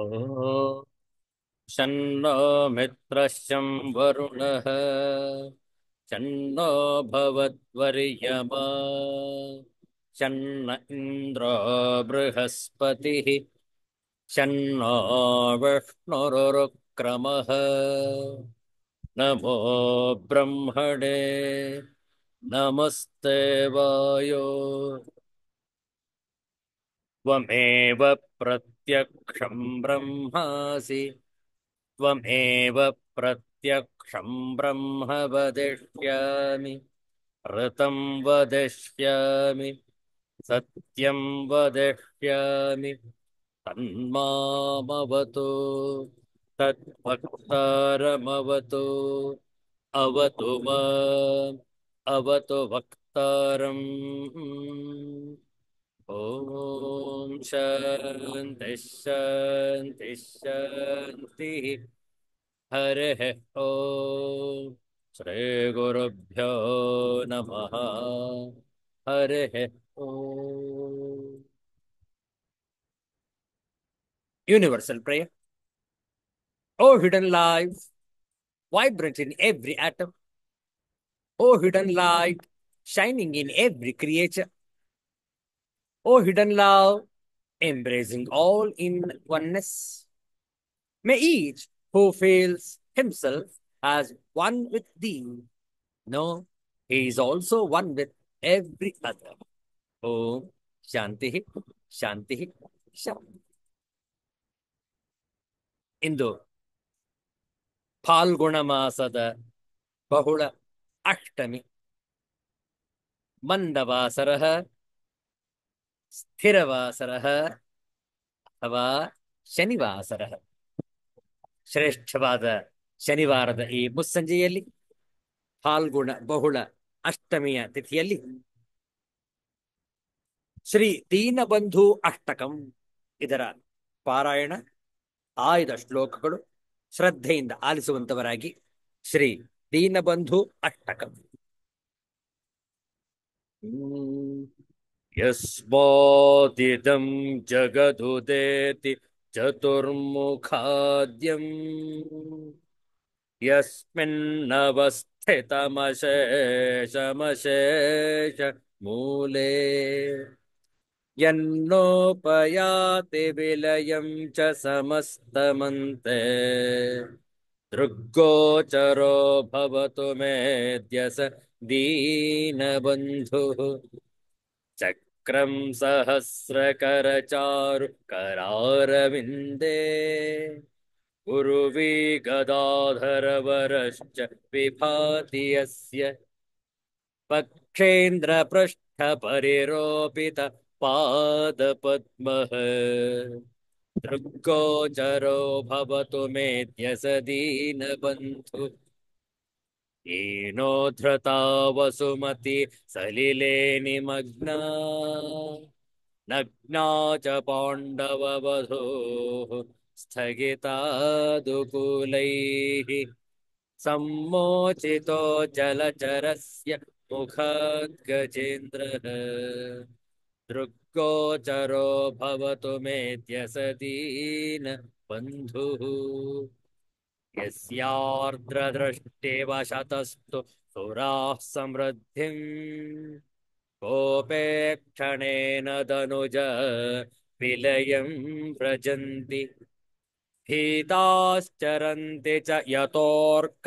ॐ शन्नो मित्रश्चं वरुणः शन्नो भवद्वर्यमा शन्न इन्द्रो बृहस्पतिः शन्नो विष्णुरुक्रमः नमो ब्रह्मणे नमस्ते वायो त्वमेव प्रत्यक्षं ब्रह्मासि त्वमेव प्रत्यक्षं ब्रह्म वदिष्यामि ऋतं वदिष्यामि सत्यं वदिष्यामि तन्मामवतु तद्वक्तारमवतु अवतु माम् अवतु वक्तारम् ॐ शान्तिः शान्तिः शान्तिः हरिः ॐ श्रीगुरुभ्यो नमः हरिः ॐ Universal prayer. O hidden life, vibrant in every atom. O hidden light, shining in every creature. O hidden love, embracing all in oneness. May each who feels himself as one with thee know he is also one with every other. Om Shanti Shanti Shanti. ಇಂದು ಫಾಲ್ಗುಣ ಮಾಸದ ಬಹುಳ ಅಷ್ಟಮಿ ಮಂದವಾಸರ ಸ್ಥಿರವಾಸರ ಅಥವಾ ಶನಿವಾಸರ ಶ್ರೇಷ್ಠವಾದ ಶನಿವಾರದ ಈ ಮುಸ್ಸಂಜೆಯಲ್ಲಿ ಫಾಲ್ಗುಣ ಬಹುಳ ಅಷ್ಟಮಿಯ ತಿಥಿಯಲ್ಲಿ ಶ್ರೀ ದೀನಬಂಧು ಅಷ್ಟಕಂ ಇದರ ಪಾರಾಯಣ ಆಯ್ದ ಶ್ಲೋಕಗಳು ಶ್ರದ್ಧೆಯಿಂದ ಆಲಿಸುವಂತವರಾಗಿ ಶ್ರೀ ದೀನಬಂಧು ಅಷ್ಟಕಂ. ಯಸ್ಮಾದಿದಂ ಜಗದುದೇತಿ ಚತುರ್ಮುಖಾದ್ಯಂ ಯಸ್ಮಿನ್ನವಸ್ಥಿತಮಶೇಷಮಶೇಷ ಮೂಲೆ ಯನ್ನೋಪಯಾತಿ ವಿಲಯಂ ಚ ಸಮಸ್ತಮಂತೆ ದೃಗ್ಗೋಚರೋ ಭವತು ಮೇದ್ಯಸ ದೀನಬಂಧುಃ ಚಕ್ರಂ ಸಹಸ್ರಕರಚಾರು ಕರಾರವಿಂದೇ ಗುರುವಿ ಗದಾಧರವರಶ್ಚ ವಿಭಾತಿ ಯಸ್ಯ ಪಕ್ಷೇಂದ್ರ ಪೃಷ್ಠ ಪರಿರೋಪಿತ ಪಾದಪದ್ಮಃ ದೃಗ್ಗೋಚರೋ ಭವತು ಮೇದ್ಯಸ ದೀನಬಂಧು ಏನೋ ಧೃತಾ ವಸುಮತಿ ಸಲಿಲೆ ನಿಮಗ್ನಾ ನಗ್ನಾ ಚ ಪಾಂಡವವಧೂಃ ಸ್ಥಗಿತಾದುಕೂಲೈಃ ಸಮ್ಮೋಚಿತೋ ಜಲಚರಸ್ಯ ಮುಖಾದ್ ಗಜೇಂದ್ರಃ ದೃಗ್ಗೋಚರೋ ಭವತು ಮೇದ್ಯಸ ದೀನಬಂಧುಃ ಯಸ್ಯಾರ್ದ್ರದೃಷ್ಟೇವಶತಸ್ತು ಸುರಾಃ ಸಮೃದ್ಧಿಂ ಕೋಪೇಕ್ಷಣೇನ ಧನುಜ ವಿಲಯಂ ವ್ರಜಂತಿ ಭೀತಾಶ್ಚರಂತಿ ಚ ಯತೋರ್ಕಯಮಾನಿಲಾದ್ಯಾಃ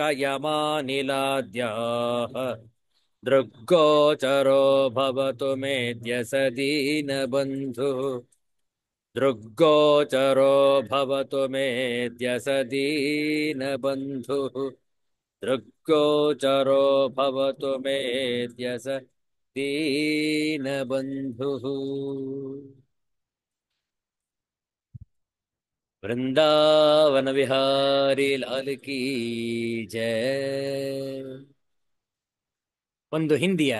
ದೃಗ್ಗೋಚರೋ ಭವತು ಮೇದ್ಯಸ ದೀನಬಂಧುಃ ದೃಗ್ಗೋಚರೋ ಭವತು ಮೇದ್ಯಸ ದೀನಬಂಧುಃ ದೃಗ್ಗೋಚರೋ ಭವತು ಮೇದ್ಯಸ ದೀನಬಂಧುಃ. ವೃಂದಾವನ ವಿಹಾರಿ ಲಾಲ್ ಕೀ ಜಯ. ಒಂದು ಹಿಂದಿಯ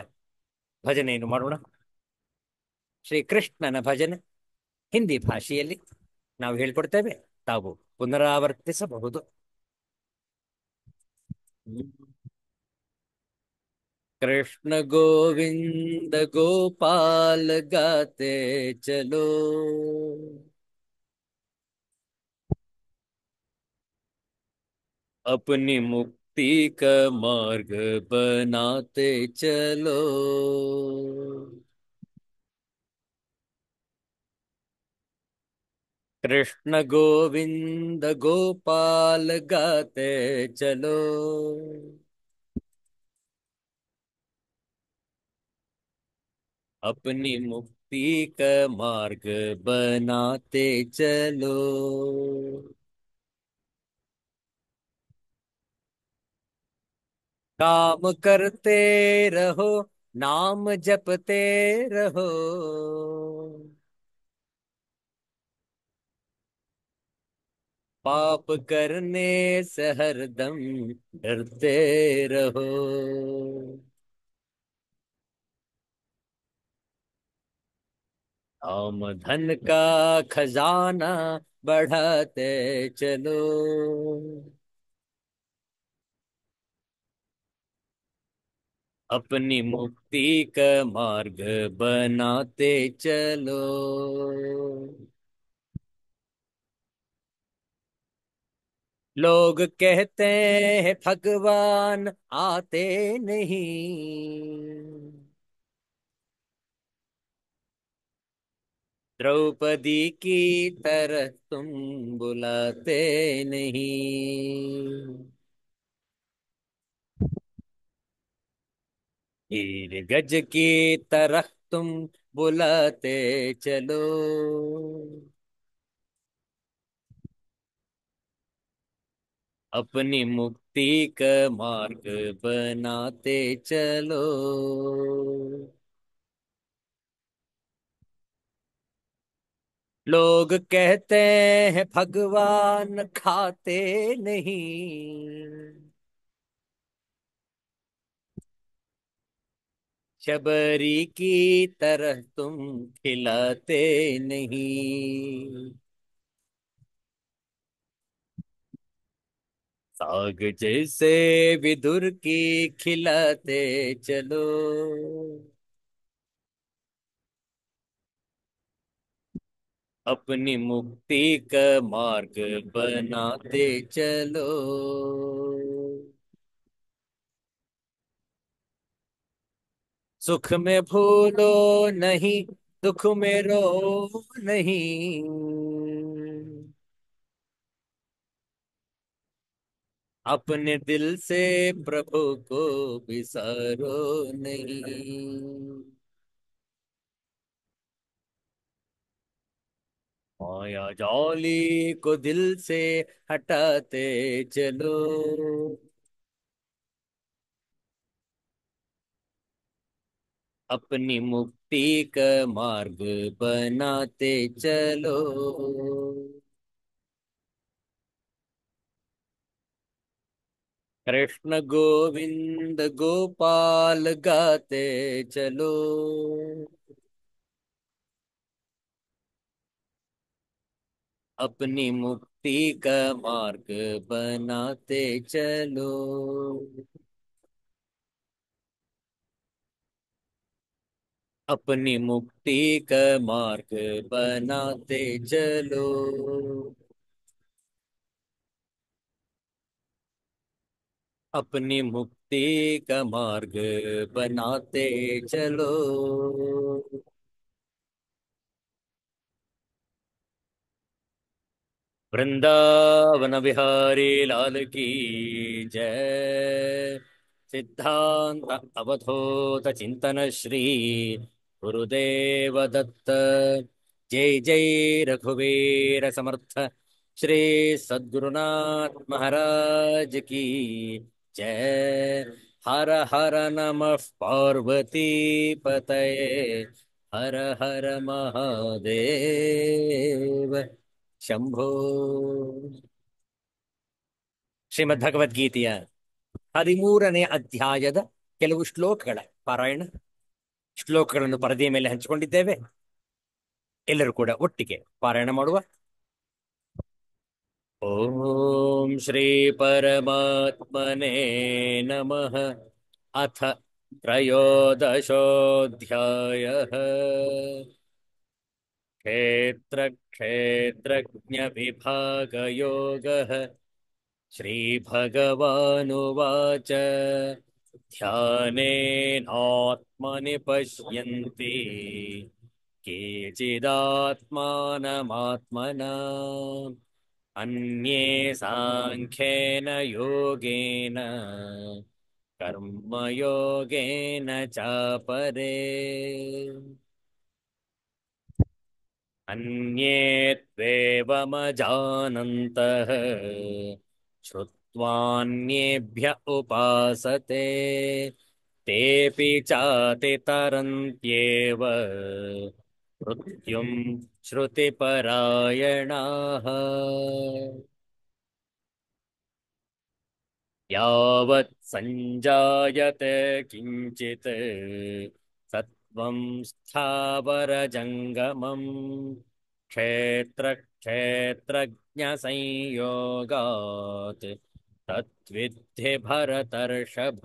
ಭಜನೆಯನ್ನು ಮಾಡೋಣ. ಶ್ರೀಕೃಷ್ಣನ ಭಜನೆ ಹಿಂದಿ ಭಾಷೆಯಲ್ಲಿ ನಾವು ಹೇಳ್ಕೊಡ್ತೇವೆ, ತಾವು ಪುನರಾವರ್ತಿಸಬಹುದು. कृष्ण गोविंद गोपाल गाते चलो, अपनी मुक्ति का मार्ग बनाते चलो। कृष्ण गोविंद गोपाल गाते चलो। अपनी मुक्ति का मार्ग बनाते चलो। काम करते रहो, नाम जपते रहो। पाप करने से हरदम डरते रहो। काम धन का खजाना बढ़ाते चलो। अपनी मुक्ति का मार्ग बनाते चलो। लोग कहते हैं भगवान आते नहीं। द्रौपदी की तरह तुम बुलाते नहीं। हीर गज की तरह तुम बुलाते चलो। अपनी मुक्ति का मार्ग बनाते चलो। लोग कहते हैं भगवान खाते नहीं। शबरी की तरह तुम खिलाते नहीं। साग जैसे विदुर की खिलाते चलो। अपनी मुक्ति का मार्ग बनाते चलो। सुख में भूलो नहीं, दुख में रो नहीं। अपने दिल से प्रभु को बिसारो नहीं। माया जाली को दिल से हटाते चलो। अपनी मुक्ति का मार्ग बनाते चलो। कृष्ण गोविंद गोपाल गाते चलो। अपनी मुक्ति का मार्ग बनाते चलो। अपनी मुक्ति का मार्ग बनाते चलो। अपनी मुक्ति का मार्ग बनाते चलो। वृंदावन बिहारी लाल की जय। सिद्धांत अवधूत चिंतन श्री गुरुदेव दत्त। जय जय रघुवीर समर्थ श्री सद्गुरुनाथ महाराज की जय। हर हर नमः पार्वती पतये। हर हर महादेव ಶಂಭೋ. ಶ್ರೀಮದ್ ಭಗವದ್ಗೀತೆಯ 13ನೇ ಅಧ್ಯಾಯದ ಕೆಲವು ಶ್ಲೋಕಗಳ ಪಾರಾಯಣ. ಶ್ಲೋಕಗಳನ್ನು ಪರದೆಯ ಮೇಲೆ ಹಂಚಿಕೊಂಡಿದ್ದೇವೆ. ಎಲ್ಲರೂ ಕೂಡ ಒಟ್ಟಿಗೆ ಪಾರಾಯಣ ಮಾಡುವ. ಓಂ ಶ್ರೀ ಪರಮಾತ್ಮನೇ ನಮಃ. ಅಥ ತ್ರಯೋದಶೋऽಧ್ಯಾಯಃ. ಕ್ಷೇತ್ರ ಕ್ಷೇತ್ರಜ್ಞ ವಿಭಾಗಯೋಗಃ. श्रीभगवानुवाच ध्यानेनात्मनि पश्यन्ति केचिदात्मानमात्मना अन्ये साङ्ख्येन योगेन कर्मयोगेन चापरे अन्ये त्वेवमजानन्तः श्रुत्वान्येभ्य उपासते तेऽपि चातितरन्त्येव मृत्युं श्रुतिपरायणाः यावत् सञ्जायते किञ्चित् सत्त्वं स्थावरजङ्गमम् क्षेत्रक्षेत्रज्ञसंयोगात् तद्विद्धि भरतर्षभ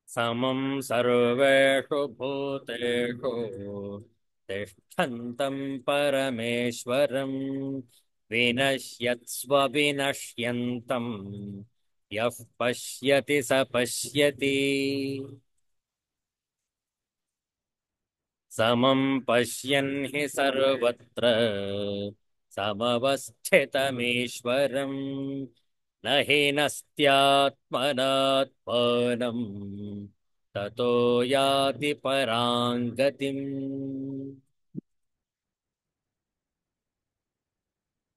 समं सर्वेषु भूतेषु तिष्ठन्तं परमेश्वरं विनश्यत्स्व विनश्यन्तं यः पश्यति स पश्यति समं पश्यन् हि सर्वत्र समवस्थितमीश्वरम् न हि नस्त्यात्मनात्मानं ततो याति परां गतिम्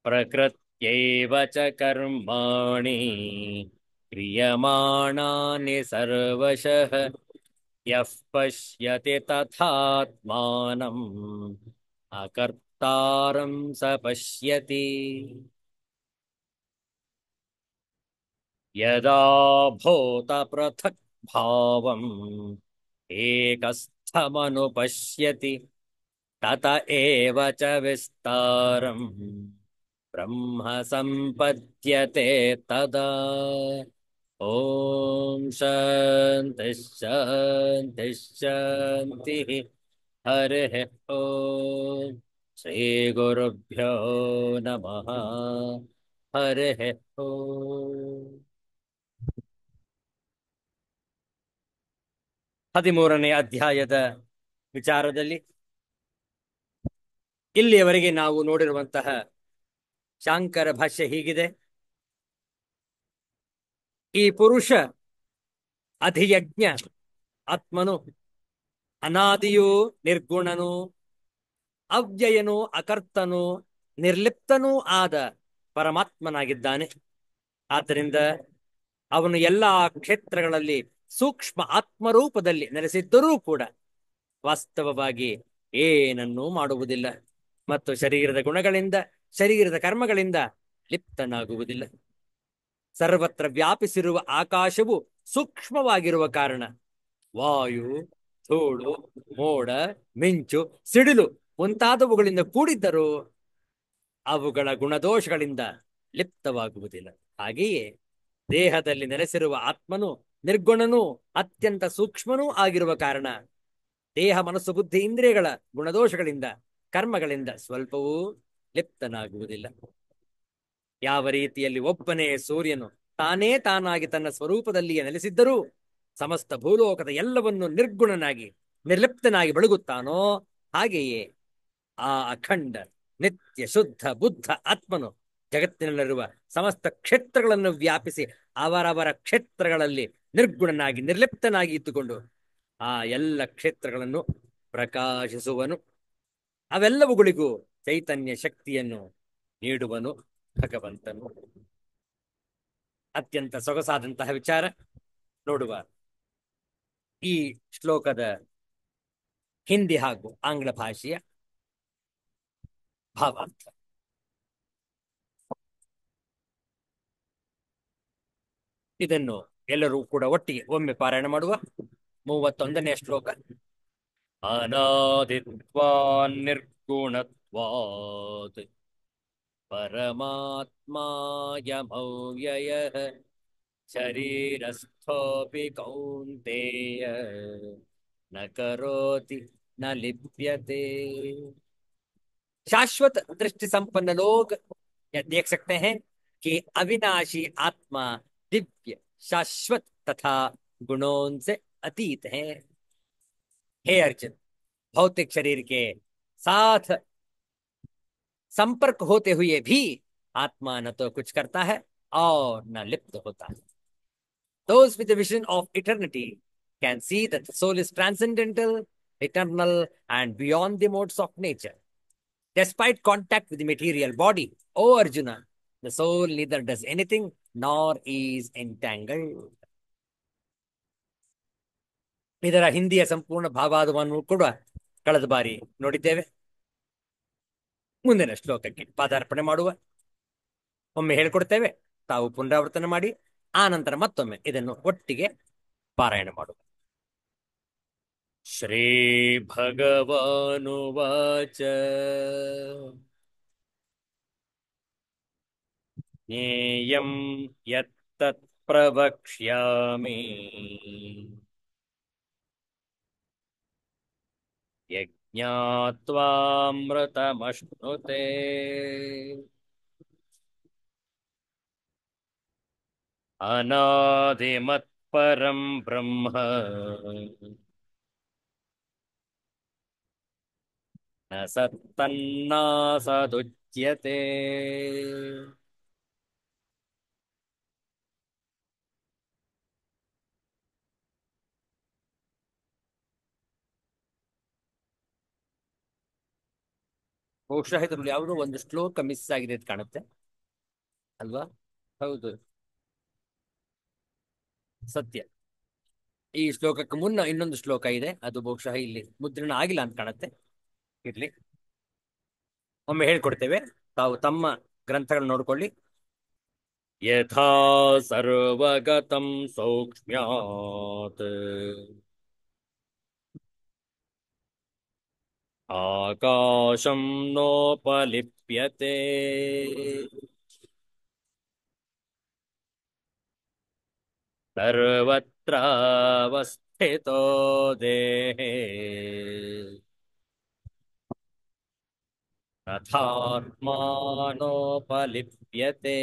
प्रकृत्यैव च कर्माणि क्रियमाणानि सर्वशः यः पश्यति तथात्मानम् अकर्तारं स पश्यति यदा भूतपृथक् भावम् एकस्थमनुपश्यति तत एव च विस्तारम् ब्रह्म सम्पद्यते तदा ॐ शान्तिः शान्तिः शान्तिः हरिः ॐ श्रीगुरुभ्यो नमः हरिः ॐ 13ನೇ ಅಧ್ಯಾಯದ ವಿಚಾರದಲ್ಲಿ ಇಲ್ಲಿಯವರೆಗೆ ನಾವು ನೋಡಿರುವಂತಹ ಶಾಂಕರ ಭಾಷ್ಯ ಹೀಗಿದೆ. ಈ ಪುರುಷ ಅಧಿಯಜ್ಞ ಆತ್ಮನು ಅನಾದಿಯೂ ನಿರ್ಗುಣನು ಅವ್ಯಯನು ಅಕರ್ತನು ನಿರ್ಲಿಪ್ತನೂ ಆದ ಪರಮಾತ್ಮನಾಗಿದ್ದಾನೆ. ಆದ್ದರಿಂದ ಅವನು ಎಲ್ಲಾ ಕ್ಷೇತ್ರಗಳಲ್ಲಿ ಸೂಕ್ಷ್ಮ ಆತ್ಮರೂಪದಲ್ಲಿ ನೆಲೆಸಿದ್ದರೂ ಕೂಡ ವಾಸ್ತವವಾಗಿ ಏನನ್ನೂ ಮಾಡುವುದಿಲ್ಲ ಮತ್ತು ಶರೀರದ ಗುಣಗಳಿಂದ ಶರೀರದ ಕರ್ಮಗಳಿಂದ ಲಿಪ್ತನಾಗುವುದಿಲ್ಲ. ಸರ್ವತ್ರ ವ್ಯಾಪಿಸಿರುವ ಆಕಾಶವು ಸೂಕ್ಷ್ಮವಾಗಿರುವ ಕಾರಣ ವಾಯು, ಧೂಳು, ಮೋಡ, ಮಿಂಚು, ಸಿಡಿಲು ಮುಂತಾದವುಗಳಿಂದ ಕೂಡಿದ್ದರೂ ಅವುಗಳ ಗುಣದೋಷಗಳಿಂದ ಲಿಪ್ತವಾಗುವುದಿಲ್ಲ. ಹಾಗೆಯೇ ದೇಹದಲ್ಲಿ ನೆಲೆಸಿರುವ ಆತ್ಮನು ನಿರ್ಗುಣನೂ ಅತ್ಯಂತ ಸೂಕ್ಷ್ಮನೂ ಆಗಿರುವ ಕಾರಣ ದೇಹ ಮನಸ್ಸು ಬುದ್ಧಿ ಇಂದ್ರಿಯಗಳ ಗುಣದೋಷಗಳಿಂದ ಕರ್ಮಗಳಿಂದ ಸ್ವಲ್ಪವೂ ಲಿಪ್ತನಾಗುವುದಿಲ್ಲ. ಯಾವ ರೀತಿಯಲ್ಲಿ ಒಬ್ಬನೇ ಸೂರ್ಯನು ತಾನೇ ತಾನಾಗಿ ತನ್ನ ಸ್ವರೂಪದಲ್ಲಿಯೇ ನೆಲೆಸಿದ್ದರೂ ಸಮಸ್ತ ಭೂಲೋಕದ ಎಲ್ಲವನ್ನು ನಿರ್ಗುಣನಾಗಿ ನಿರ್ಲಿಪ್ತನಾಗಿ ಬೆಳಗುತ್ತಾನೋ ಹಾಗೆಯೇ ಆ ಅಖಂಡ ನಿತ್ಯ ಶುದ್ಧ ಬುದ್ಧ ಆತ್ಮನು ಜಗತ್ತಿನಲ್ಲಿರುವ ಸಮಸ್ತ ಕ್ಷೇತ್ರಗಳನ್ನು ವ್ಯಾಪಿಸಿ ಅವರವರ ಕ್ಷೇತ್ರಗಳಲ್ಲಿ ನಿರ್ಗುಣನಾಗಿ ನಿರ್ಲಿಪ್ತನಾಗಿ ಇದ್ದುಕೊಂಡು ಆ ಎಲ್ಲ ಕ್ಷೇತ್ರಗಳನ್ನು ಪ್ರಕಾಶಿಸುವನು. ಅವೆಲ್ಲವುಗಳಿಗೂ ಚೈತನ್ಯ ಶಕ್ತಿಯನ್ನು ನೀಡುವನು ಭಗವಂತನು. ಅತ್ಯಂತ ಸೊಗಸಾದಂತಹ ವಿಚಾರ ನೋಡುವ. ಈ ಶ್ಲೋಕದ ಹಿಂದಿ ಹಾಗೂ ಆಂಗ್ಲ ಭಾಷೆಯ ಭಾವಾರ್ಥ. ಇದನ್ನು ಎಲ್ಲರೂ ಕೂಡ ಒಟ್ಟಿಗೆ ಒಮ್ಮೆ ಪಾರಾಯಣ ಮಾಡುವ. 31ನೇ ಶ್ಲೋಕ. ಅನಾದಿತ್ವಾನ್ ನಿರ್ಗುಣತ್ವಾತ್ ಪರಮಾತ್ಮಾಯಮವ್ಯಯಃ ಶರೀರಸ್ಥೋಪಿ ಕೌಂತೇಯ ನ ಕರೋತಿ ನ ಲಿಪ್ಯತೆ. शाश्वत दृष्टि संपन्न लोग यह देख सकते हैं कि अविनाशी आत्मा दिव्य, शाश्वत तथा गुणों से अतीत है। हे अर्जुन, भौतिक शरीर के साथ संपर्क होते हुए भी आत्मा न तो कुछ करता है और न लिप्त होता है। Those with a vision of eternity can see that the soul is transcendental, eternal, and beyond the modes of nature. Despite contact with the material body, O Arjuna, the soul neither does anything nor is entangled. ಇದರ ಹಿಂದಿಯ ಸಂಪೂರ್ಣ ಭಾವಾರ್ಥವನ್ನು ಕೂಡ ಕಳೆದ ಬಾರಿ ನೋಡಿದ್ದೇವೆ. ಮುಂದಿನ ಶ್ಲೋಕಕ್ಕೆ ಪಾದಾರ್ಪಣೆ ಮಾಡುವ. ಒಮ್ಮೆ ಹೇಳ್ಕೊಡ್ತೇವೆ, ತಾವು ಪುನರಾವರ್ತನೆ ಮಾಡಿ, ಆ ನಂತರ ಮತ್ತೊಮ್ಮೆ ಇದನ್ನು ಒಟ್ಟಿಗೆ ಪಾರಾಯಣ ಮಾಡುವ. ಶ್ರೀ ಭಗವಾನುವಾಚ ಜ್ಞೇಯಂ ಯತ್ತತ್ ಪ್ರವಕ್ಷ್ಯಾಮಿ ಯಜ್ಞಾತ್ವಾಮೃತಮಶ್ನುತೆ ಅನಾದಿಮತ್ಪರಂ ಬ್ರಹ್ಮ ನ ಸತ್ತನ್ನಾಸದುಚ್ಯತೆ. ಬಹುಶಃ ಇದರಲ್ಲಿ ಯಾವುದೋ ಒಂದು ಶ್ಲೋಕ ಮಿಸ್ ಆಗಿದೆ ಅಂತ ಕಾಣುತ್ತೆ ಅಲ್ವಾ? ಹೌದು, ಸತ್ಯ. ಈ ಶ್ಲೋಕಕ್ಕೆ ಮುನ್ನ ಇನ್ನೊಂದು ಶ್ಲೋಕ ಇದೆ, ಅದು ಬಹುಶಃ ಇಲ್ಲಿ ಮುದ್ರಣ ಆಗಿಲ್ಲ ಅಂತ ಕಾಣುತ್ತೆ. ಇರ್ಲಿ, ಒಮ್ಮೆ ಹೇಳ್ಕೊಡ್ತೇವೆ, ತಾವು ತಮ್ಮ ಗ್ರಂಥಗಳನ್ನು ನೋಡ್ಕೊಳ್ಳಿ. ಯಥಾ ಸರ್ವಗತಂ ಸೌಕ್ಷ್ಮ್ಯಾತ್ ಆಕಾಶಂ ನೋಪಲಿಪ್ಯತೆ ಸರ್ವತ್ರಾವಸ್ಥಿತೋ ದೇಹೇ ತಥಾತ್ಮಾನೋಪಲಿಪ್ಯತೆ.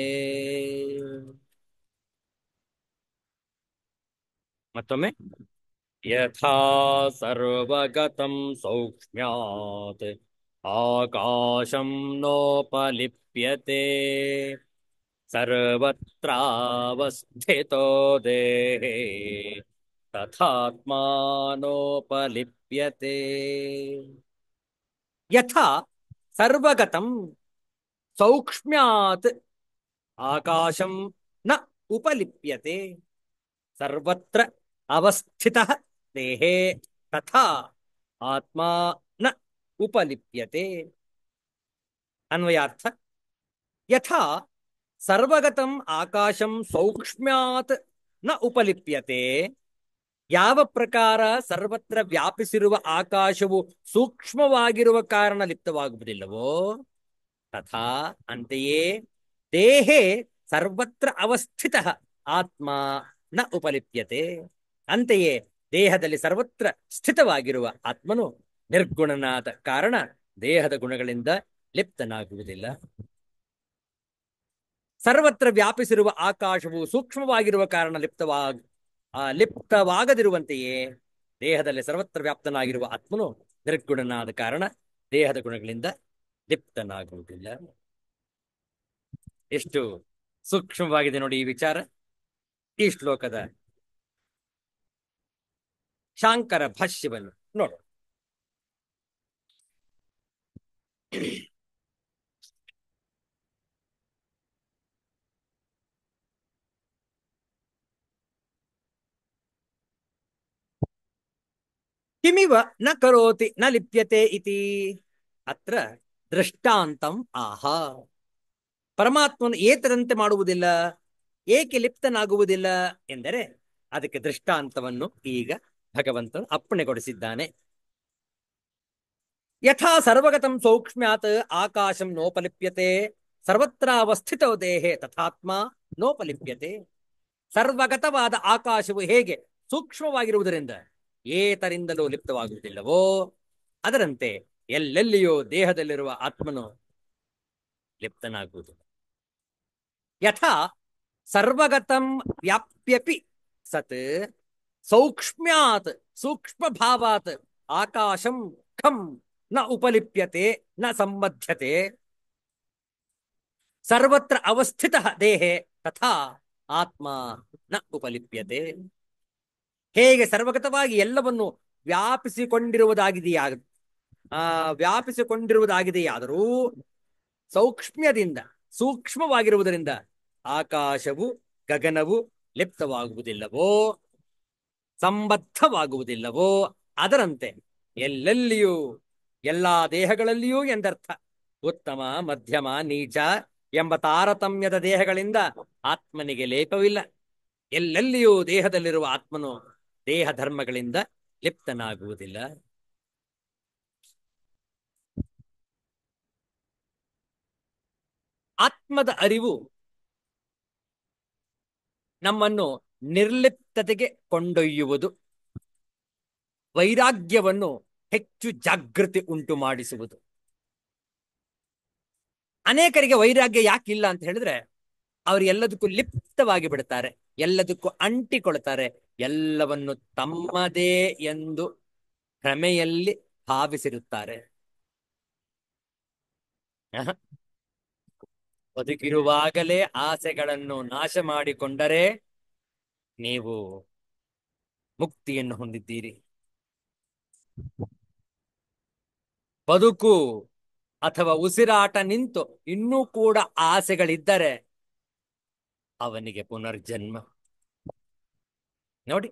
ಮತ್ತೊಮ್ಮೆ, ಯಥಾ ಸರ್ವಗತಂ ಸೌಕ್ಷ್ಮ್ಯಾತ್ ಆಕಾಶಂ ನೋಪಲಿಪ್ಯತೆ ಸರ್ವತ್ರಾವಸ್ಥಿತೋ ದೇಹೇ ತಥಾತ್ಮಾನೋಪಲಿಪ್ಯತೆ. ಯಥಾ ಸರ್ವಗತಂ ಸೌಕ್ಷ್ಮ್ಯಾತ್ ಆಕಾಶಂ ನ ಉಪಲಿಪ್ಯತೆ ಸರ್ವತ್ರ ಅವಸ್ಥಿತಃ ದೇಹೇ ತಥಾ ಆತ್ಮಾ ನ ಉಪಲಿಪ್ಯತೆ. ಅನ್ವಯಾರ್ಥ: ಯಥಾ ಸರ್ವಗತಂ ಆಕಾಶಂ ಸೌಕ್ಷ್ಮ್ಯಾತ್ ನ ಉಪಲಿಪ್ಯತೆ, ಯಾವ ಪ್ರಕಾರ ಸರ್ವತ್ರ ವ್ಯಾಪಿಸಿರುವ ಆಕಾಶವು ಸೂಕ್ಷ್ಮವಾಗಿರುವ ಕಾರಣ ಲಿಪ್ತವಾಗುವುದಿಲ್ಲವೋ, ತಥಾ ಅಂತೆಯೇ ದೇಹೇ ಸರ್ವತ್ರ ಅವಸ್ಥಿತಃ ಆತ್ಮ ನ ಉಪಲಿಪ್ಯತೆ, ಅಂತೆಯೇ ದೇಹದಲ್ಲಿ ಸರ್ವತ್ರ ಸ್ಥಿತವಾಗಿರುವ ಆತ್ಮನು ನಿರ್ಗುಣನಾದ ಕಾರಣ ದೇಹದ ಗುಣಗಳಿಂದ ಲಿಪ್ತನಾಗುವುದಿಲ್ಲ. ಸರ್ವತ್ರ ವ್ಯಾಪಿಸಿರುವ ಆಕಾಶವು ಸೂಕ್ಷ್ಮವಾಗಿರುವ ಕಾರಣ ಲಿಪ್ತವಾಗದಿರುವಂತೆಯೇ ದೇಹದಲ್ಲಿ ಸರ್ವತ್ರ ವ್ಯಾಪ್ತನಾಗಿರುವ ಆತ್ಮನು ನಿರ್ಗುಣನಾದ ಕಾರಣ ದೇಹದ ಗುಣಗಳಿಂದ ಲಿಪ್ತನಾಗುವುದಿಲ್ಲ. ಎಷ್ಟು ಸೂಕ್ಷ್ಮವಾಗಿದೆ ನೋಡಿ ಈ ವಿಚಾರ. ಈ ಶ್ಲೋಕದ ಶಾಂಕರ ಭಾಷ್ಯವನ್ನು ನೋಡೋಣ. ಕಿಮಿವ ನ ಕರೋತಿ ನ ಲಿಪ್ಯತೆ ಇತಿ ಅತ್ರ ದೃಷ್ಟಾಂತಂ ಆಹ. ಪರಮಾತ್ಮನು ಏತರಂತೆ ಮಾಡುವುದಿಲ್ಲ, ಏಕೆ ಲಿಪ್ತನಾಗುವುದಿಲ್ಲ ಎಂದರೆ ಅದಕ್ಕೆ ದೃಷ್ಟಾಂತವನ್ನು ಈಗ ಭಗವಂತನು ಅಪ್ಪಣೆಗೊಳಿಸಿದ್ದಾನೆ. ಯಥಾ ಸರ್ವಗತಂ ಸೌಕ್ಷ್ಮ್ಯಾತ್ ಆಕಾಶಂ ನೋಪಲಿಪ್ಯತೆ ಸರ್ವತ್ರ ಅವಸ್ಥಿತೋ ದೇಹೇ ತಥಾತ್ಮ ನೋಪಲಿಪ್ಯತೆ. ಸರ್ವಗತವಾದ ಆಕಾಶವು ಹೇಗೆ ಸೂಕ್ಷ್ಮವಾಗಿರುವುದರಿಂದ ಏತರಿಂದಲೂ ಲಿಪ್ತವಾಗುವುದಿಲ್ಲವೋ, ಅದರಂತೆ ಎಲ್ಲೆಲ್ಲಿಯೂ ದೇಹದಲ್ಲಿರುವ ಆತ್ಮನು ಲಿಪ್ತನಾಗುವುದು. ಯಥಾ ಸರ್ವಗತಂ ವ್ಯಾಪ್ಯಪಿ ಸತ್ ಸೌಕ್ಷ್ಮ್ಯಾತ್ ಸೂಕ್ಷ್ಮ ಭಾವಾತ್ ಆಕಾಶಂ ಖಂ ನ ಉಪಲಿಪ್ಯತೆ ನ ಸಂಬಧ್ಯತೆ ಸರ್ವತ್ರ ಅವಸ್ಥಿತ ದೇಹೆ ತಥಾ ಆತ್ಮ ನ ಉಪಲಿಪ್ಯತೆ. ಹೇಗೆ ಸರ್ವಗತವಾಗಿ ಎಲ್ಲವನ್ನು ವ್ಯಾಪಿಸಿಕೊಂಡಿರುವುದಾಗಿದೆಯಾ ವ್ಯಾಪಿಸಿಕೊಂಡಿರುವುದಾಗಿದೆಯಾದರೂ ಸೌಕ್ಷ್ಮ್ಯದಿಂದ ಸೂಕ್ಷ್ಮವಾಗಿರುವುದರಿಂದ ಆಕಾಶವು ಗಗನವು ಲಿಪ್ತವಾಗುವುದಿಲ್ಲವೋ ಸಂಬದ್ಧವಾಗುವುದಿಲ್ಲವೋ ಅದರಂತೆ ಎಲ್ಲೆಲ್ಲಿಯೂ ಎಲ್ಲಾ ದೇಹಗಳಲ್ಲಿಯೂ ಎಂದರ್ಥ ಉತ್ತಮ ಮಧ್ಯಮ ನೀಚ ಎಂಬ ತಾರತಮ್ಯದ ದೇಹಗಳಿಂದ ಆತ್ಮನಿಗೆ ಲೇಪವಿಲ್ಲ. ಎಲ್ಲೆಲ್ಲಿಯೂ ದೇಹದಲ್ಲಿರುವ ಆತ್ಮನು ದೇಹ ಧರ್ಮಗಳಿಂದ ಲಿಪ್ತನಾಗುವುದಿಲ್ಲ. ಆತ್ಮದ ಅರಿವು ನಮ್ಮನ್ನು ನಿರ್ಲಿಪ್ತತೆಗೆ ಕೊಂಡೊಯ್ಯುವುದು, ವೈರಾಗ್ಯವನ್ನು ಹೆಚ್ಚು ಜಾಗೃತಿ ಉಂಟು ಮಾಡಿಸುವುದು. ಅನೇಕರಿಗೆ ವೈರಾಗ್ಯ ಯಾಕಿಲ್ಲ ಅಂತ ಹೇಳಿದ್ರೆ ಅವರು ಎಲ್ಲದಕ್ಕೂ ಲಿಪ್ತವಾಗಿ ಬಿಡ್ತಾರೆ, ಎಲ್ಲದಕ್ಕೂ ಅಂಟಿಕೊಳ್ತಾರೆ, ಎಲ್ಲವನ್ನು ತಮ್ಮದೇ ಎಂದು ಭ್ರಮೆಯಲ್ಲಿ ಭಾವಿಸಿರುತ್ತಾರೆ. ಬದುಕಿರುವಾಗಲೇ ಆಸೆಗಳನ್ನು ನಾಶ ಮಾಡಿಕೊಂಡರೆ ನೀವು ಮುಕ್ತಿಯನ್ನು ಹೊಂದಿದ್ದೀರಿ. ಬದುಕು ಅಥವಾ ಉಸಿರಾಟ ನಿಂತು ಇನ್ನೂ ಕೂಡ ಆಸೆಗಳಿದ್ದರೆ ಅವನಿಗೆ ಪುನರ್ಜನ್ಮ. ನೋಡಿ,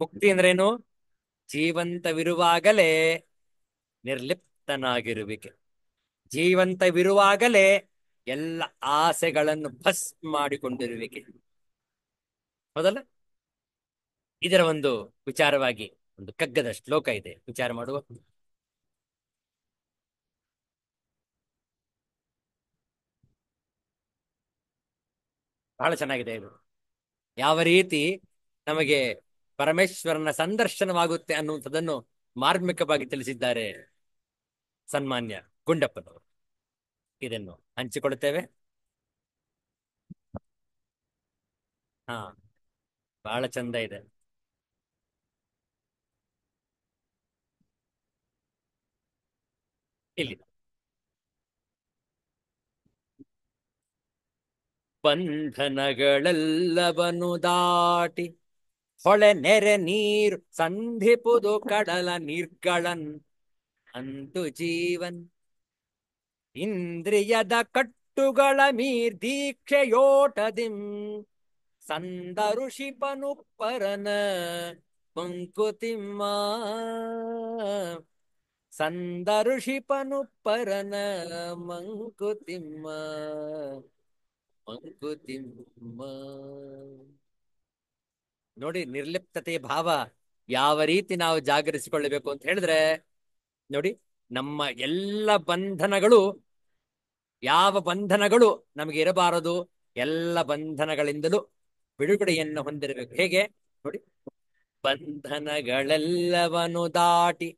ಮುಕ್ತಿ ಅಂದ್ರೇನು? ಜೀವಂತವಿರುವಾಗಲೇ ನಿರ್ಲಿಪ್ತನಾಗಿರುವಿಕೆ, ಜೀವಂತವಿರುವಾಗಲೇ ಎಲ್ಲ ಆಸೆಗಳನ್ನು ಭಸ್ಮ ಮಾಡಿಕೊಂಡಿರುವಿಕೆ. ಹೌದಲ್ಲ? ಇದರ ಒಂದು ವಿಚಾರವಾಗಿ ಒಂದು ಕಗ್ಗದ ಶ್ಲೋಕ ಇದೆ, ವಿಚಾರ ಮಾಡುವ. ಬಹಳ ಚೆನ್ನಾಗಿದೆ ಇದು. ಯಾವ ರೀತಿ ನಮಗೆ ಪರಮೇಶ್ವರನ ಸಂದರ್ಶನವಾಗುತ್ತೆ ಅನ್ನುವಂಥದ್ದನ್ನು ಮಾರ್ಮಿಕವಾಗಿ ತಿಳಿಸಿದ್ದಾರೆ ಸನ್ಮಾನ್ಯ ಗುಂಡಪ್ಪನವರು. ಇದನ್ನು ಹಂಚಿಕೊಳ್ಳುತ್ತೇವೆ. ಹಾ, ಬಹಳ ಚಂದ ಇದೆ. ಇಲ್ಲಿ ಬಂಧನಗಳೆಲ್ಲವನು ದಾಟಿ ಹೊಳೆ ನೆರೆ ನೀರು ಸಂಧಿಪುದು ಕಡಲ ನೀರ್ಗಳನ್ ಅಂತು ಜೀವನ್ ಇಂದ್ರಿಯದ ಕಟ್ಟುಗಳ ಮೀರ್ ದೀಕ್ಷೆಯೋಟದಿಂ ಸಂದ ಋಷಿಪನು ಪರನ ಮಂಕುತಿಮ್ಮ ಸಂದ ಋಷಿಪನು ಪರನ ಮಂಕುತಿಮ್ಮ ಮಂಕುತಿಮ್ಮ. ನೋಡಿ, ನಿರ್ಲಿಪ್ತತೆಯ ಭಾವ ಯಾವ ರೀತಿ ನಾವು ಜಾಗರಿಸಿಕೊಳ್ಳಬೇಕು ಅಂತ ಹೇಳಿದ್ರೆ, ನೋಡಿ, ನಮ್ಮ ಎಲ್ಲ ಬಂಧನಗಳು, ಯಾವ ಬಂಧನಗಳು ನಮಗೆ ಇರಬಾರದು, ಎಲ್ಲ ಬಂಧನಗಳಿಂದಲೂ ಬಿಡುಗಡೆಯನ್ನು ಹೊಂದಿರಬೇಕು. ಹೇಗೆ ನೋಡಿ, ಬಂಧನಗಳೆಲ್ಲವನು ದಾಟಿ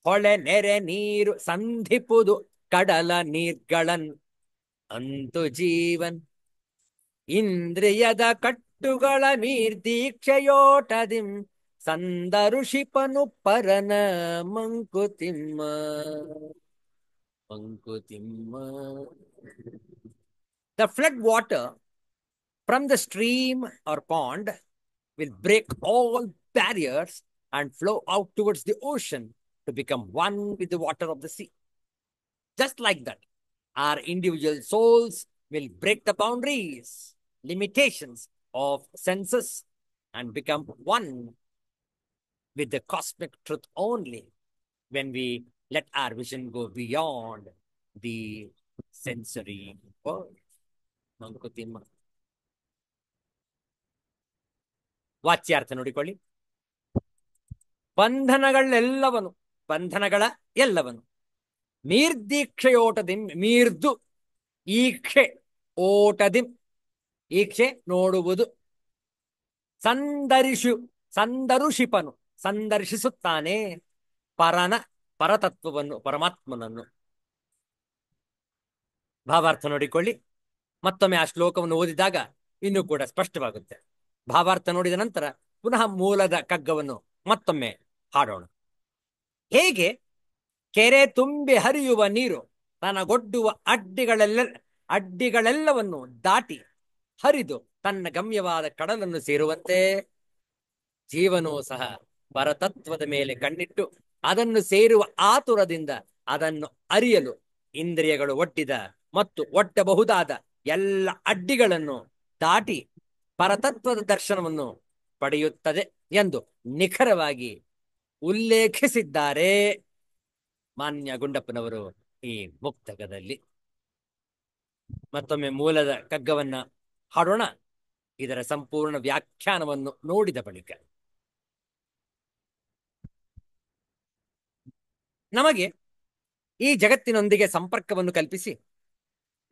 ಹೊಳೆ ನೆರೆ ನೀರು ಸಂಧಿಪುದು ಕಡಲ ನೀರ್ಗಳನ್ ಅಂತು ಜೀವನ್ ಇಂದ್ರಿಯದ ಕಟ್ಟುಗಳ ಮೀರ್ ದೀಕ್ಷೆಯೋಟದಿಂ ಸಂದ ಋಷಿಪನು ಪರನ Mankutimma Mankutimma. The flood water from the stream or pond will break all barriers and flow out towards the ocean to become one with the water of the sea. Just like that, our individual souls will break the boundaries, limitations of senses and become one with the cosmic truth only when we let our vision go beyond the sensory world. Mankutimma. ವಾಚ್ಯಾರ್ಥ ನೋಡಿಕೊಳ್ಳಿ. ಬಂಧನಗಳ ಎಲ್ಲವನು ನಿರ್ದೀಕ್ಷೆಯೋಟದಿಂ ಮೀರ್ದು ಈಕ್ಷೆ ಓಟದಿಂ ಈಕ್ಷೆ ನೋಡುವುದು ಸಂದರ್ಶಿಪನು ಸಂದರ್ಶಿಸುತ್ತಾನೆ ಪರನ ಪರತತ್ವವನ್ನು, ಪರಮಾತ್ಮನನ್ನು. ಭಾವಾರ್ಥ ನೋಡಿಕೊಳ್ಳಿ. ಮತ್ತೊಮ್ಮೆ ಆ ಶ್ಲೋಕವನ್ನು ಓದಿದಾಗ ಇನ್ನೂ ಕೂಡ ಸ್ಪಷ್ಟವಾಗುತ್ತೆ. ಭಾವಾರ್ಥ ನೋಡಿದ ನಂತರ ಪುನಃ ಮೂಲದ ಕಗ್ಗವನ್ನು ಮತ್ತೊಮ್ಮೆ ಹಾಡೋಣ. ಹೇಗೆ ಕೆರೆ ತುಂಬಿ ಹರಿಯುವ ನೀರು ತನಗೊಡ್ಡುವ ಅಡ್ಡಿಗಳೆಲ್ಲವನ್ನು ದಾಟಿ ಹರಿದು ತನ್ನ ಗಮ್ಯವಾದ ಕಡಲನ್ನು ಸೇರುವಂತೆ, ಜೀವನೂ ಸಹ ಪರತತ್ವದ ಮೇಲೆ ಕಣ್ಣಿಟ್ಟು ಅದನ್ನು ಸೇರುವ ಆತುರದಿಂದ ಅದನ್ನು ಅರಿಯಲು ಇಂದ್ರಿಯಗಳು ಒಡ್ಡಿದ ಮತ್ತು ಒಡ್ಡಬಹುದಾದ ಎಲ್ಲ ಅಡ್ಡಿಗಳನ್ನು ದಾಟಿ ಪರತತ್ವದ ದರ್ಶನವನ್ನು ಪಡೆಯುತ್ತದೆ ಎಂದು ನಿಖರವಾಗಿ ಉಲ್ಲೇಖಿಸಿದ್ದಾರೆ ಮಾನ್ಯ ಗುಂಡಪ್ಪನವರು ಈ ಮುಕ್ತಕದಲ್ಲಿ. ಮತ್ತೊಮ್ಮೆ ಮೂಲದ ಕಗ್ಗವನ್ನ ಹಾಡೋಣ, ಇದರ ಸಂಪೂರ್ಣ ವ್ಯಾಖ್ಯಾನವನ್ನು ನೋಡಿದ ಬಳಿಕ. ನಮಗೆ ಈ ಜಗತ್ತಿನೊಂದಿಗೆ ಸಂಪರ್ಕವನ್ನು ಕಲ್ಪಿಸಿ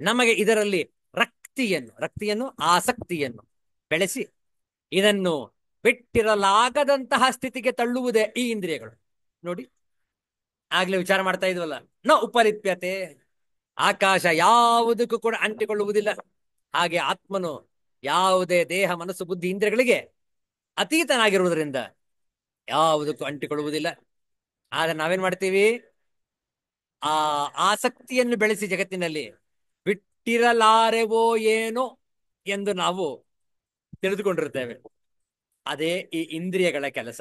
ನಮಗೆ ಇದರಲ್ಲಿ ರಕ್ತಿಯನ್ನು ಆಸಕ್ತಿಯನ್ನು ಬೆಳೆಸಿ ಇದನ್ನು ಬಿಟ್ಟಿರಲಾಗದಂತಹ ಸ್ಥಿತಿಗೆ ತಳ್ಳುವುದೇ ಈ ಇಂದ್ರಿಯಗಳು. ನೋಡಿ, ಆಗ್ಲೇ ವಿಚಾರ ಮಾಡ್ತಾ ಇದ್ವಲ್ಲ, ನ ಉಪಲಿಪ್ಯತೆ, ಆಕಾಶ ಯಾವುದಕ್ಕೂ ಕೂಡ ಅಂಟಿಕೊಳ್ಳುವುದಿಲ್ಲ. ಹಾಗೆ ಆತ್ಮನು ಯಾವುದೇ ದೇಹ, ಮನಸ್ಸು, ಬುದ್ಧಿ, ಇಂದ್ರಿಯಗಳಿಗೆ ಅತೀತನಾಗಿರುವುದರಿಂದ ಯಾವುದಕ್ಕೂ ಅಂಟಿಕೊಳ್ಳುವುದಿಲ್ಲ. ಆದ್ರೆ ನಾವೇನ್ ಮಾಡ್ತೀವಿ, ಆ ಆಸಕ್ತಿಯನ್ನು ಬೆಳೆಸಿ ಜಗತ್ತಿನಲ್ಲಿ ಬಿಟ್ಟಿರಲಾರೆವೋ ಏನೋ ಎಂದು ನಾವು ತಿಳಿದುಕೊಂಡಿರುತ್ತೇವೆ. ಅದೇ ಈ ಇಂದ್ರಿಯಗಳ ಕೆಲಸ.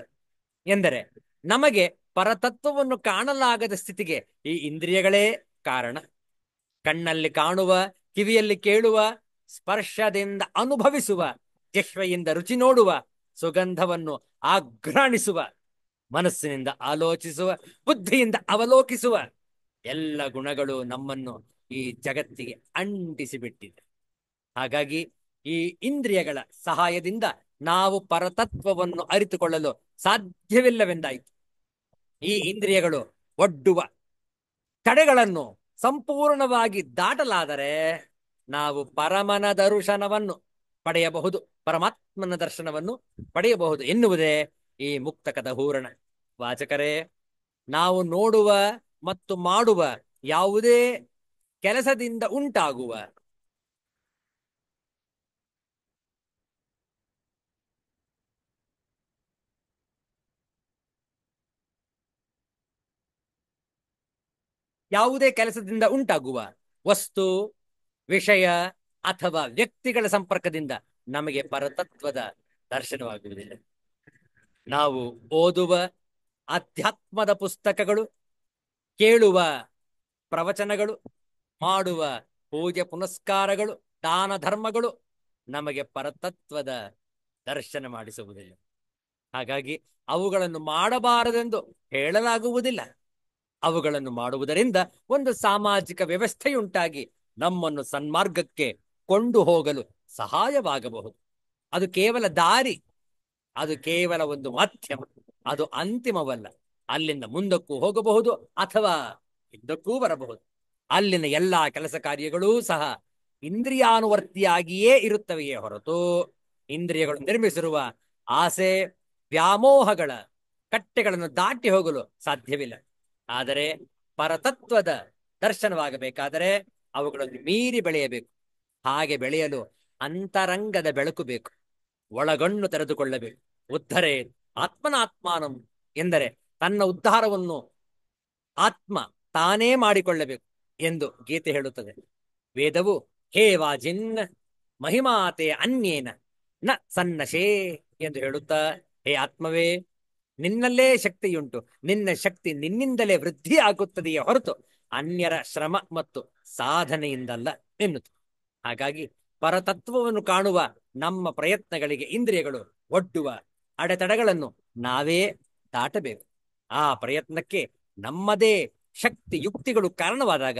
ಎಂದರೆ ನಮಗೆ ಪರತತ್ವವನ್ನು ಕಾಣಲಾಗದ ಸ್ಥಿತಿಗೆ ಈ ಇಂದ್ರಿಯಗಳೇ ಕಾರಣ. ಕಣ್ಣಲ್ಲಿ ಕಾಣುವ, ಕಿವಿಯಲ್ಲಿ ಕೇಳುವ, ಸ್ಪರ್ಶದಿಂದ ಅನುಭವಿಸುವ, ಜಿಹ್ವೆಯಿಂದ ರುಚಿ ನೋಡುವ, ಸುಗಂಧವನ್ನು ಆಘ್ರಾಣಿಸುವ, ಮನಸ್ಸಿನಿಂದ ಆಲೋಚಿಸುವ, ಬುದ್ಧಿಯಿಂದ ಅವಲೋಕಿಸುವ ಎಲ್ಲ ಗುಣಗಳು ನಮ್ಮನ್ನು ಈ ಜಗತ್ತಿಗೆ ಅಂಟಿಸಿಬಿಟ್ಟಿದೆ. ಹಾಗಾಗಿ ಈ ಇಂದ್ರಿಯಗಳ ಸಹಾಯದಿಂದ ನಾವು ಪರತತ್ವವನ್ನು ಅರಿತುಕೊಳ್ಳಲು ಸಾಧ್ಯವಿಲ್ಲವೆಂದಾಯಿತು. ಈ ಇಂದ್ರಿಯಗಳು ಒಡ್ಡುವ ತಡೆಗಳನ್ನು ಸಂಪೂರ್ಣವಾಗಿ ದಾಟಲಾದರೆ ನಾವು ಪರಮನ ದರ್ಶನವನ್ನು ಪಡೆಯಬಹುದು, ಪರಮಾತ್ಮನ ದರ್ಶನವನ್ನು ಪಡೆಯಬಹುದು ಎನ್ನುವುದೇ ಈ ಮುಕ್ತಕದ ಹೂರಣ. ವಾಚಕರೇ, ನಾವು ನೋಡುವ ಮತ್ತು ಮಾಡುವ ಯಾವುದೇ ಕೆಲಸದಿಂದ ಉಂಟಾಗುವ ವಸ್ತು, ವಿಷಯ ಅಥವಾ ವ್ಯಕ್ತಿಗಳ ಸಂಪರ್ಕದಿಂದ ನಮಗೆ ಪರತತ್ವದ ದರ್ಶನವಾಗುವುದಿಲ್ಲ. ನಾವು ಓದುವ ಅಧ್ಯಾತ್ಮದ ಪುಸ್ತಕಗಳು, ಕೇಳುವ ಪ್ರವಚನಗಳು, ಮಾಡುವ ಪೂಜೆ ಪುನಸ್ಕಾರಗಳು, ದಾನ ಧರ್ಮಗಳು ನಮಗೆ ಪರತತ್ವದ ದರ್ಶನ ಮಾಡಿಸುವುದಿಲ್ಲ. ಹಾಗಾಗಿ ಅವುಗಳನ್ನು ಮಾಡಬಾರದೆಂದು ಹೇಳಲಾಗುವುದಿಲ್ಲ. ಅವುಗಳನ್ನು ಮಾಡುವುದರಿಂದ ಒಂದು ಸಾಮಾಜಿಕ ವ್ಯವಸ್ಥೆಯುಂಟಾಗಿ ನಮ್ಮನ್ನು ಸನ್ಮಾರ್ಗಕ್ಕೆ ಕೊಂಡು ಹೋಗಲು ಸಹಾಯವಾಗಬಹುದು. ಅದು ಕೇವಲ ದಾರಿ, ಅದು ಕೇವಲ ಒಂದು ಮಾಧ್ಯಮ, ಅದು ಅಂತಿಮವಲ್ಲ. ಅಲ್ಲಿಂದ ಮುಂದಕ್ಕೂ ಹೋಗಬಹುದು ಅಥವಾ ಹಿಂದಕ್ಕೂ ಬರಬಹುದು. ಅಲ್ಲಿನ ಎಲ್ಲಾ ಕೆಲಸ ಕಾರ್ಯಗಳೂ ಸಹ ಇಂದ್ರಿಯಾನುವರ್ತಿಯಾಗಿಯೇ ಇರುತ್ತವೆಯೇ ಹೊರತು ಇಂದ್ರಿಯಗಳು ನಿರ್ಮಿಸಿರುವ ಆಸೆ, ವ್ಯಾಮೋಹಗಳ ಕಟ್ಟೆಗಳನ್ನು ದಾಟಿ ಹೋಗಲು ಸಾಧ್ಯವಿಲ್ಲ. ಆದರೆ ಪರತತ್ವದ ದರ್ಶನವಾಗಬೇಕಾದರೆ ಅವುಗಳನ್ನು ಮೀರಿ ಬೆಳೆಯಬೇಕು. ಹಾಗೆ ಬೆಳೆಯಲು ಅಂತರಂಗದ ಬೆಳಕು ಬೇಕು, ಒಳಗಣ್ಣು ತೆರೆದುಕೊಳ್ಳಬೇಕು. ಉದ್ಧರೇ ಆತ್ಮನಾತ್ಮಾನಂ ಎಂದರೆ ತನ್ನ ಉದ್ಧಾರವನ್ನು ಆತ್ಮ ತಾನೇ ಮಾಡಿಕೊಳ್ಳಬೇಕು ಎಂದು ಗೀತೆ ಹೇಳುತ್ತದೆ. ವೇದವು ಹೇ ವಾಜಿನ್ ಮಹಿಮಾತೆ ಅನ್ಯೇನ ನ ಸನ್ನಶೇ ಎಂದು ಹೇಳುತ್ತಾ, ಹೇ ಆತ್ಮವೇ, ನಿನ್ನಲ್ಲೇ ಶಕ್ತಿಯುಂಟು, ನಿನ್ನ ಶಕ್ತಿ ನಿನ್ನಿಂದಲೇ ವೃದ್ಧಿ ಆಗುತ್ತದೆಯೇ ಹೊರತು ಅನ್ಯರ ಶ್ರಮ ಮತ್ತು ಸಾಧನೆಯಿಂದಲ್ಲ ಎನ್ನುತ್ತೆ. ಹಾಗಾಗಿ ಪರತತ್ವವನ್ನು ಕಾಣುವ ನಮ್ಮ ಪ್ರಯತ್ನಗಳಿಗೆ ಇಂದ್ರಿಯಗಳು ಒಡ್ಡುವ ಅಡೆತಡೆಗಳನ್ನು ನಾವೇ ದಾಟಬೇಕು. ಆ ಪ್ರಯತ್ನಕ್ಕೆ ನಮ್ಮದೇ ಶಕ್ತಿ ಯುಕ್ತಿಗಳು ಕಾರಣವಾದಾಗ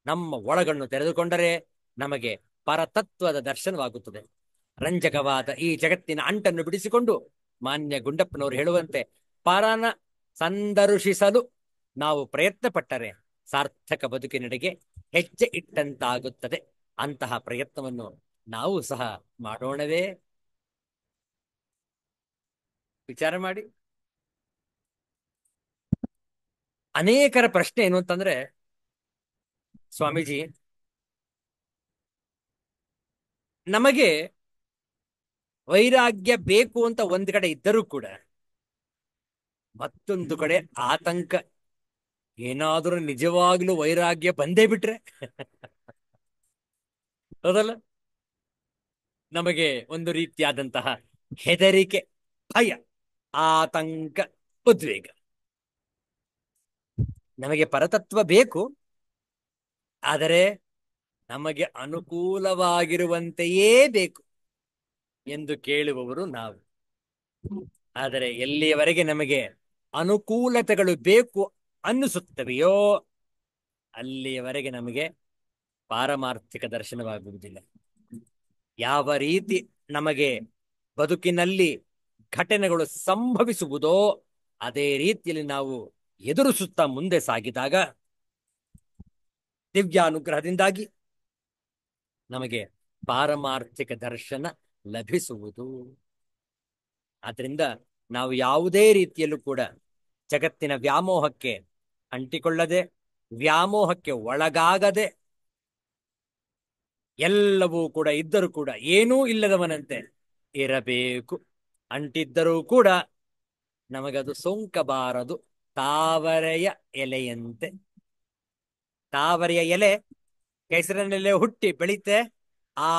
ನಮ್ಮ ಒಳಗಣ್ಣು ತೆರೆದುಕೊಂಡರೆ ನಮಗೆ ಪರತತ್ವದ ದರ್ಶನವಾಗುತ್ತದೆ. ರಂಜಕವಾದ ಈ ಜಗತ್ತಿನ ಅಂಟನ್ನು ಬಿಡಿಸಿಕೊಂಡು ಮಾನ್ಯ ಗುಂಡಪ್ಪನವರು ಹೇಳುವಂತೆ ಪರನ ಸಂದರ್ಶಿಸಲು ನಾವು ಪ್ರಯತ್ನ ಪಟ್ಟರೆ ಸಾರ್ಥಕ ಬದುಕಿನೆಡೆಗೆ ಹೆಜ್ಜೆ ಇಟ್ಟಂತಾಗುತ್ತದೆ. ಅಂತಹ ಪ್ರಯತ್ನವನ್ನು ನಾವು ಸಹ ಮಾಡೋಣವೇ? ವಿಚಾರ ಮಾಡಿ. ಅನೇಕರ ಪ್ರಶ್ನೆ ಏನು ಅಂತಂದ್ರೆ, ಸ್ವಾಮೀಜಿ, ನಮಗೆ ವೈರಾಗ್ಯ ಬೇಕು ಅಂತ ಒಂದ್ ಕಡೆ ಇದ್ದರೂ ಕೂಡ ಮತ್ತೊಂದು ಕಡೆ ಆತಂಕ, ಏನಾದರೂ ನಿಜವಾಗ್ಲೂ ವೈರಾಗ್ಯ ಬಂದೇ ಬಿಟ್ರೆ ಹೌದಲ್ಲ, ನಮಗೆ ಒಂದು ರೀತಿಯಾದಂತಹ ಹೆದರಿಕೆ, ಭಯ, ಆತಂಕ, ಉದ್ವೇಗ. ನಮಗೆ ಪರತತ್ವ ಬೇಕು, ಆದರೆ ನಮಗೆ ಅನುಕೂಲವಾಗಿರುವಂತೆಯೇ ಬೇಕು ಎಂದು ಕೇಳುವವರು ನಾವು. ಆದರೆ ಎಲ್ಲಿಯವರೆಗೆ ನಮಗೆ ಅನುಕೂಲತೆಗಳು ಬೇಕು ಅನ್ನಿಸುತ್ತವೆಯೋ ಅಲ್ಲಿಯವರೆಗೆ ನಮಗೆ ಪಾರಮಾರ್ಥಿಕ ದರ್ಶನವಾಗುವುದಿಲ್ಲ. ಯಾವ ರೀತಿ ನಮಗೆ ಬದುಕಿನಲ್ಲಿ ಘಟನೆಗಳು ಸಂಭವಿಸುವುದೋ ಅದೇ ರೀತಿಯಲ್ಲಿ ನಾವು ಎದುರಿಸುತ್ತಾ ಮುಂದೆ ಸಾಗಿದಾಗ ದಿವ್ಯಾನುಗ್ರಹದಿಂದಾಗಿ ನಮಗೆ ಪಾರಮಾರ್ಥಿಕ ದರ್ಶನ ಲಭಿಸುವುದು. ಆದ್ರಿಂದ ನಾವು ಯಾವುದೇ ರೀತಿಯಲ್ಲೂ ಕೂಡ ಜಗತ್ತಿನ ವ್ಯಾಮೋಹಕ್ಕೆ ಅಂಟಿಕೊಳ್ಳದೆ, ವ್ಯಾಮೋಹಕ್ಕೆ ಒಳಗಾಗದೆ, ಎಲ್ಲವೂ ಕೂಡ ಇದ್ದರೂ ಕೂಡ ಏನೂ ಇಲ್ಲದವನಂತೆ ಇರಬೇಕು. ಅಂಟಿದ್ದರೂ ಕೂಡ ನಮಗದು ಸೋಂಕಬಾರದು. ತಾವರೆಯ ಎಲೆಯಂತೆ. ತಾವರೆಯ ಎಲೆ ಕೆಸರಿನಲ್ಲೇ ಹುಟ್ಟಿ ಬೆಳೀತೆ, ಆ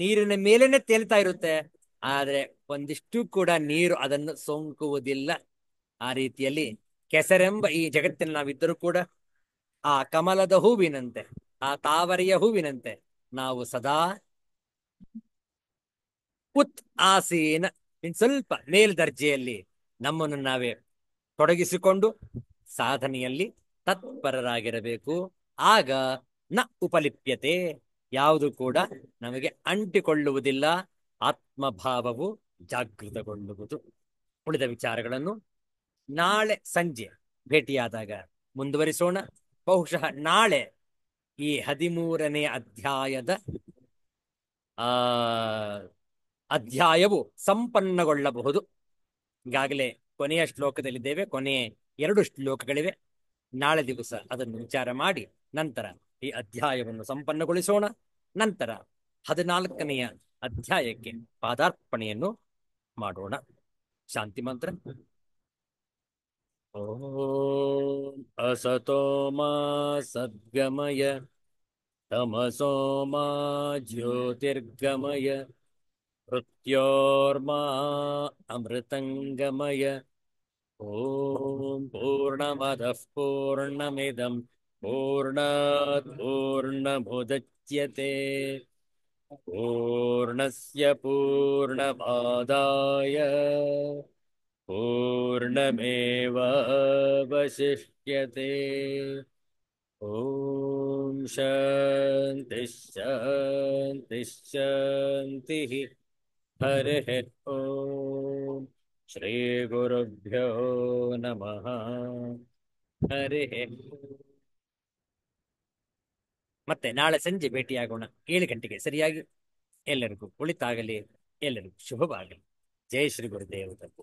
ನೀರಿನ ಮೇಲೇನೆ ತೇಲ್ತಾ ಇರುತ್ತೆ, ಆದ್ರೆ ಒಂದಿಷ್ಟು ಕೂಡ ನೀರು ಅದನ್ನು ಸೋಂಕುವುದಿಲ್ಲ. ಆ ರೀತಿಯಲ್ಲಿ ಕೆಸರೆಂಬ ಈ ಜಗತ್ತಿನ ನಾವಿದ್ದರೂ ಕೂಡ ಆ ಕಮಲದ ಹೂವಿನಂತೆ, ಆ ತಾವರೆಯ ಹೂವಿನಂತೆ ನಾವು ಸದಾ ಉತ್ ಆಸೀನ, ಇನ್ ಸ್ವಲ್ಪ ಮೇಲ್ದರ್ಜೆಯಲ್ಲಿ ನಮ್ಮನ್ನು ನಾವೇ ತೊಡಗಿಸಿಕೊಂಡು ಸಾಧನೆಯಲ್ಲಿ ತತ್ಪರರಾಗಿರಬೇಕು. ಆಗ ನ ಉಪಲಿಪ್ಯತೆ, ಯಾವುದು ಕೂಡ ನಮಗೆ ಅಂಟಿಕೊಳ್ಳುವುದಿಲ್ಲ. ಆತ್ಮಭಾವವು ಜಾಗೃತಗೊಳ್ಳುವುದು. ಉಳಿದ ವಿಚಾರಗಳನ್ನು ನಾಳೆ ಸಂಜೆ ಭೇಟಿಯಾದಾಗ ಮುಂದುವರಿಸೋಣ. ಬಹುಶಃ ನಾಳೆ ಈ 13ನೇ ಅಧ್ಯಾಯದ ಆ ಅಧ್ಯಾಯವು ಸಂಪನ್ನಗೊಳ್ಳಬಹುದು. ಈಗಾಗಲೇ ಕೊನೆಯ ಶ್ಲೋಕದಲ್ಲಿದ್ದೇವೆ, ಕೊನೆಯ 2 ಶ್ಲೋಕಗಳಿವೆ. ನಾಳೆ ದಿವಸ ಅದನ್ನು ವಿಚಾರ ಮಾಡಿ ನಂತರ ಈ ಅಧ್ಯಾಯವನ್ನು ಸಂಪನ್ನಗೊಳಿಸೋಣ. ನಂತರ 14ನೆಯ ಅಧ್ಯಾಯಕ್ಕೆ ಪಾದಾರ್ಪಣೆಯನ್ನು ಮಾಡೋಣ. ಶಾಂತಿ ಮಂತ್ರ. ಓಂ ಅಸತೋ ಮಾ ಸದ್ಗಮಯ ತಮಸೋ ಮಾ ಜ್ಯೋತಿರ್ಗಮಯ ಮೃತ್ಯೋರ್ಮಾ ಅಮೃತಂಗಮಯ. ಓಂ ಪೂರ್ಣಮದಃ ಪೂರ್ಣಮಿದಂ ಪೂರ್ಣಾತ್ ಪೂರ್ಣಮುದಚ್ಯತೆ ಪೂರ್ಣಸ್ಯ ಪೂರ್ಣಮಾದಾಯ ಪೂರ್ಣಮೇವಾವಶಿಷ್ಯತೆ. ಓಂ ಶಾಂತಿ ಶಾಂತಿ ಶಾಂತಿ. ಹರಿಃ ಓಂ ಶ್ರೀ ಗುರುಭ್ಯೋ ನಮಃ. ಹರಿಃ. ಮತ್ತೆ ನಾಳೆ ಸಂಜೆ ಭೇಟಿಯಾಗೋಣ 7 ಗಂಟೆಗೆ ಸರಿಯಾಗಿ. ಎಲ್ಲರಿಗೂ ಒಳಿತಾಗಲಿ, ಎಲ್ಲರಿಗೂ ಶುಭವಾಗಲಿ. ಜೈ ಶ್ರೀ ಗುರುದೇವ ದತ್ತ.